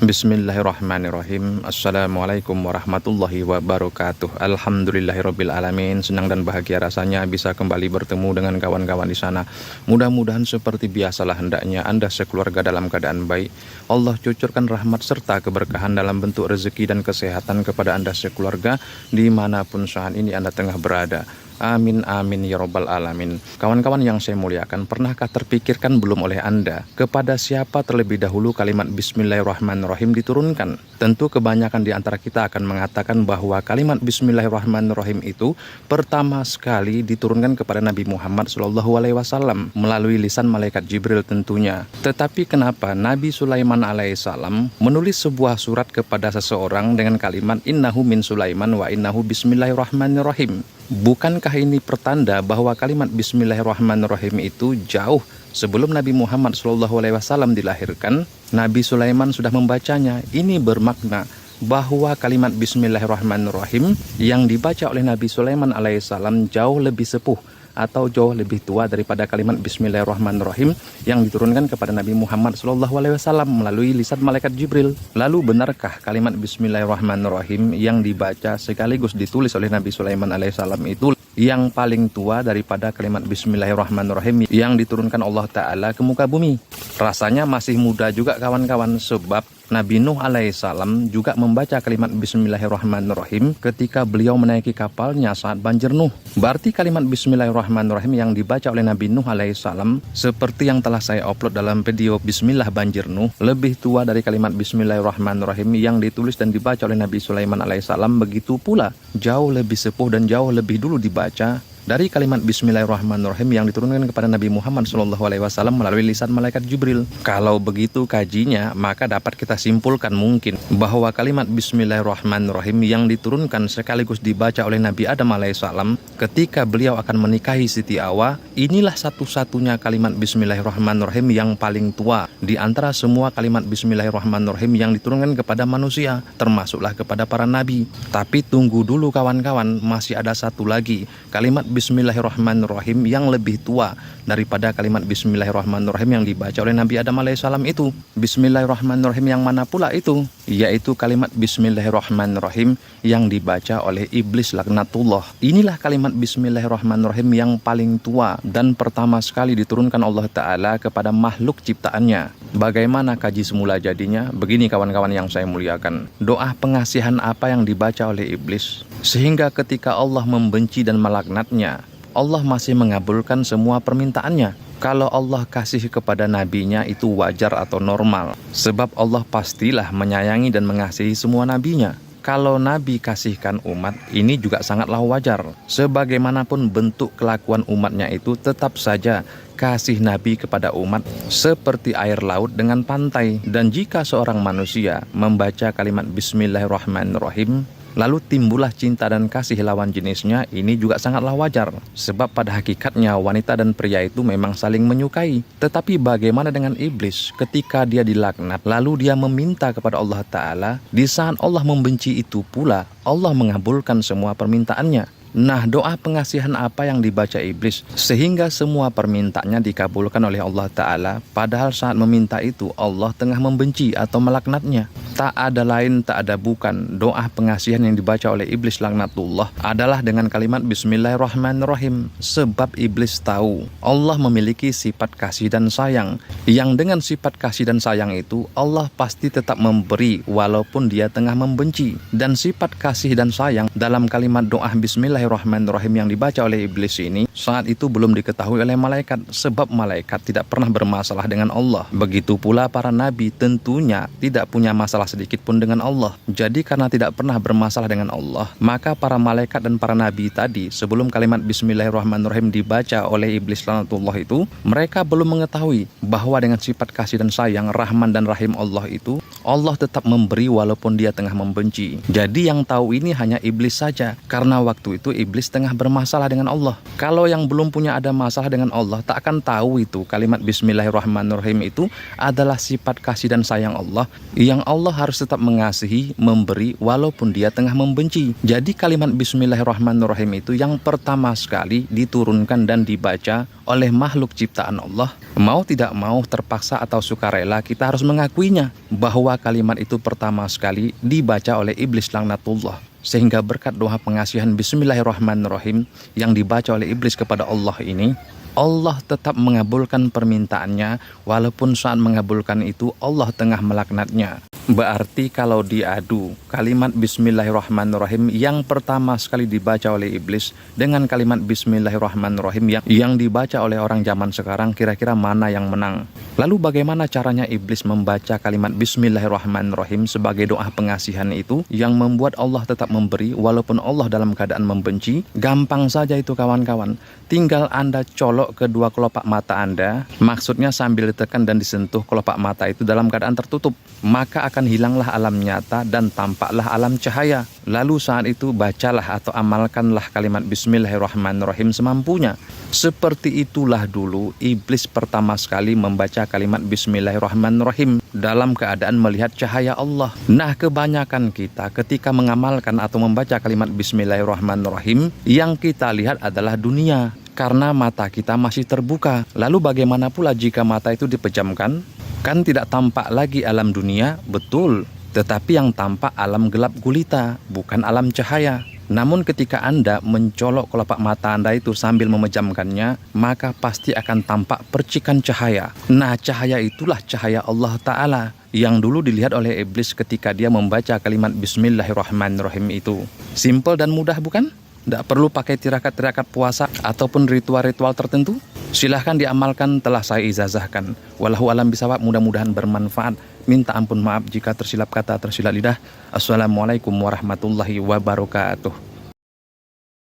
Bismillahirrahmanirrahim. Assalamualaikum warahmatullahi wabarakatuh. Alhamdulillahirabbil alamin. Senang dan bahagia rasanya bisa kembali bertemu dengan kawan-kawan di sana. Mudah-mudahan seperti biasalah hendaknya Anda sekeluarga dalam keadaan baik. Allah cucurkan rahmat serta keberkahan dalam bentuk rezeki dan kesehatan kepada Anda sekeluarga dimanapun saat ini Anda tengah berada. Amin amin ya robbal alamin. Kawan-kawan yang saya muliakan, pernahkah terpikirkan belum oleh Anda kepada siapa terlebih dahulu kalimat Bismillahirrahmanirrahim diturunkan? Tentu kebanyakan di antara kita akan mengatakan bahwa kalimat Bismillahirrahmanirrahim itu pertama sekali diturunkan kepada Nabi Muhammad SAW melalui lisan malaikat Jibril tentunya. Tetapi kenapa Nabi Sulaiman alaihissalam menulis sebuah surat kepada seseorang dengan kalimat innahu min Sulaiman wa innahu Bismillahirrahmanirrahim? Bukankah ini pertanda bahwa kalimat Bismillahirrahmanirrahim itu jauh sebelum Nabi Muhammad SAW dilahirkan? Nabi Sulaiman sudah membacanya. Ini bermakna bahwa kalimat Bismillahirrahmanirrahim yang dibaca oleh Nabi Sulaiman alaihissalam jauh lebih sepuh atau jauh lebih tua daripada kalimat Bismillahirrahmanirrahim yang diturunkan kepada Nabi Muhammad SAW melalui lisan malaikat Jibril. Lalu benarkah kalimat Bismillahirrahmanirrahim yang dibaca sekaligus ditulis oleh Nabi Sulaiman alaihissalam itu yang paling tua daripada kalimat Bismillahirrahmanirrahim yang diturunkan Allah Ta'ala ke muka bumi? Rasanya masih muda juga kawan-kawan, sebab Nabi Nuh alaihissalam juga membaca kalimat Bismillahirrahmanirrahim ketika beliau menaiki kapalnya saat banjir Nuh. Berarti kalimat Bismillahirrahmanirrahim yang dibaca oleh Nabi Nuh alaihissalam seperti yang telah saya upload dalam video Bismillah Banjir Nuh lebih tua dari kalimat Bismillahirrahmanirrahim yang ditulis dan dibaca oleh Nabi Sulaiman alaihissalam. Begitu pula jauh lebih sepuh dan jauh lebih dulu dibaca dari kalimat Bismillahirrahmanirrahim yang diturunkan kepada Nabi Muhammad SAW melalui lisan malaikat Jibril. Kalau begitu kajinya, maka dapat kita simpulkan mungkin bahwa kalimat Bismillahirrahmanirrahim yang diturunkan sekaligus dibaca oleh Nabi Adam alaihissalam ketika beliau akan menikahi Siti Hawa, inilah satu-satunya kalimat Bismillahirrahmanirrahim yang paling tua di antara semua kalimat Bismillahirrahmanirrahim yang diturunkan kepada manusia, termasuklah kepada para nabi. Tapi tunggu dulu kawan-kawan, masih ada satu lagi kalimat Bismillahirrahmanirrahim yang lebih tua daripada kalimat Bismillahirrahmanirrahim yang dibaca oleh Nabi Adam alaihissalam itu. Bismillahirrahmanirrahim yang mana pula itu? Yaitu kalimat Bismillahirrahmanirrahim yang dibaca oleh iblis laknatullah. Inilah kalimat Bismillahirrahmanirrahim yang paling tua dan pertama sekali diturunkan Allah Ta'ala kepada makhluk ciptaannya. Bagaimana kaji semula jadinya? Begini kawan-kawan yang saya muliakan, doa pengasihan apa yang dibaca oleh iblis sehingga ketika Allah membenci dan melaknatnya, Allah masih mengabulkan semua permintaannya. Kalau Allah kasih kepada nabinya itu wajar atau normal, sebab Allah pastilah menyayangi dan mengasihi semua nabinya. Kalau Nabi kasihkan umat, ini juga sangatlah wajar. Sebagaimanapun bentuk kelakuan umatnya itu, tetap saja kasih Nabi kepada umat seperti air laut dengan pantai. Dan jika seorang manusia membaca kalimat Bismillahirrahmanirrahim lalu timbullah cinta dan kasih lawan jenisnya, ini juga sangatlah wajar. Sebab pada hakikatnya wanita dan pria itu memang saling menyukai. Tetapi bagaimana dengan iblis ketika dia dilaknat lalu dia meminta kepada Allah Ta'ala? Di saat Allah membenci itu pula Allah mengabulkan semua permintaannya. Nah, doa pengasihan apa yang dibaca iblis sehingga semua permintaannya dikabulkan oleh Allah Ta'ala, padahal saat meminta itu Allah tengah membenci atau melaknatnya? Tak ada lain, tak ada bukan, doa pengasihan yang dibaca oleh iblis laknatullah adalah dengan kalimat Bismillahirrahmanirrahim. Sebab iblis tahu Allah memiliki sifat kasih dan sayang, yang dengan sifat kasih dan sayang itu Allah pasti tetap memberi walaupun dia tengah membenci. Dan sifat kasih dan sayang dalam kalimat doa Bismillahirrahmanirrahim yang dibaca oleh iblis ini saat itu belum diketahui oleh malaikat, sebab malaikat tidak pernah bermasalah dengan Allah. Begitu pula para nabi tentunya tidak punya masalah sedikit pun dengan Allah. Jadi karena tidak pernah bermasalah dengan Allah, maka para malaikat dan para nabi tadi sebelum kalimat Bismillahirrahmanirrahim dibaca oleh iblis laknatullah itu, mereka belum mengetahui bahwa dengan sifat kasih dan sayang, Rahman dan Rahim Allah itu, Allah tetap memberi walaupun dia tengah membenci. Jadi yang tahu ini hanya iblis saja, karena waktu itu itu iblis tengah bermasalah dengan Allah. Kalau yang belum punya ada masalah dengan Allah tak akan tahu itu kalimat Bismillahirrahmanirrahim itu adalah sifat kasih dan sayang Allah, yang Allah harus tetap mengasihi, memberi walaupun dia tengah membenci. Jadi kalimat Bismillahirrahmanirrahim itu yang pertama sekali diturunkan dan dibaca oleh makhluk ciptaan Allah. Mau tidak mau, terpaksa atau sukarela, kita harus mengakuinya bahwa kalimat itu pertama sekali dibaca oleh iblis laknatullah. Sehingga berkat doa pengasihan Bismillahirrahmanirrahim yang dibaca oleh iblis kepada Allah ini, Allah tetap mengabulkan permintaannya, walaupun saat mengabulkan itu Allah tengah melaknatnya. Berarti kalau diadu kalimat Bismillahirrahmanirrahim yang pertama sekali dibaca oleh iblis dengan kalimat Bismillahirrahmanirrahim yang dibaca oleh orang zaman sekarang, kira-kira mana yang menang? Lalu bagaimana caranya iblis membaca kalimat Bismillahirrahmanirrahim sebagai doa pengasihan itu yang membuat Allah tetap memberi walaupun Allah dalam keadaan membenci? Gampang saja itu kawan-kawan. Tinggal Anda colok kedua kelopak mata Anda, maksudnya sambil ditekan dan disentuh kelopak mata itu dalam keadaan tertutup, maka akan hilanglah alam nyata dan tampaklah alam cahaya. Lalu saat itu bacalah atau amalkanlah kalimat Bismillahirrahmanirrahim semampunya. Seperti itulah dulu iblis pertama sekali membaca kalimat Bismillahirrahmanirrahim dalam keadaan melihat cahaya Allah. Nah, kebanyakan kita ketika mengamalkan atau membaca kalimat Bismillahirrahmanirrahim, yang kita lihat adalah dunia karena mata kita masih terbuka. Lalu bagaimana pula jika mata itu dipejamkan? Kan tidak tampak lagi alam dunia, betul, tetapi yang tampak alam gelap gulita, bukan alam cahaya. Namun ketika Anda mencolok kelopak mata Anda itu sambil memejamkannya, maka pasti akan tampak percikan cahaya. Nah, cahaya itulah cahaya Allah Ta'ala yang dulu dilihat oleh iblis ketika dia membaca kalimat Bismillahirrahmanirrahim itu. Simple dan mudah, bukan? Tidak perlu pakai tirakat-tirakat puasa ataupun ritual-ritual tertentu. Silahkan diamalkan, telah saya ijazahkan. Wallahu alam bisawab, mudah-mudahan bermanfaat. Minta ampun maaf jika tersilap kata, tersilap lidah. Assalamualaikum warahmatullahi wabarakatuh.